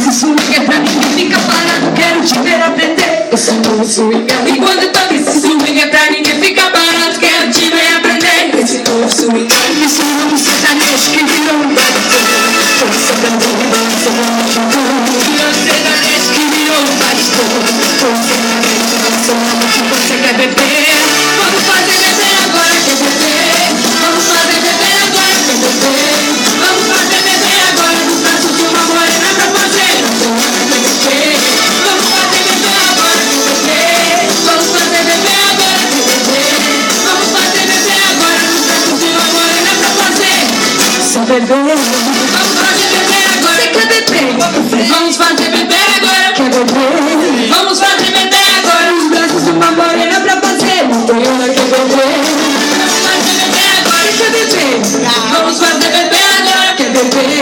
Esse swing é pra ninguém fica parado, quero te ver aprender. Esse novo swing é. E quando toca esse swing é pra ninguém fica parado, quero te ver aprender. Esse novo swing é. Esse novo sertanejo que virou um baritão. Força também, dança, multidão. Virou sertanejo que virou um baritão. Força também, dança, multidão. Você quer beber? Vamos fazer beber agora, quer beber? Vamos fazer beber agora, quer beber? Vamos fazer beber agora no braço de uma morena pra fazer. Não tem nada que beber. Vamos fazer beber agora, quer beber? Vamos fazer beber agora, quer beber? Vamos fazer beber agora no braço de uma morena pra fazer. Só beber. Vamos fazer beber agora, quer beber? Vamos fazer beber agora, quer beber? Vamos fazer beber agora nos braços de uma morena pra fazer. Não tem hora que beber. Vamos fazer beber agora, quer beber? Vamos fazer beber agora, quer beber?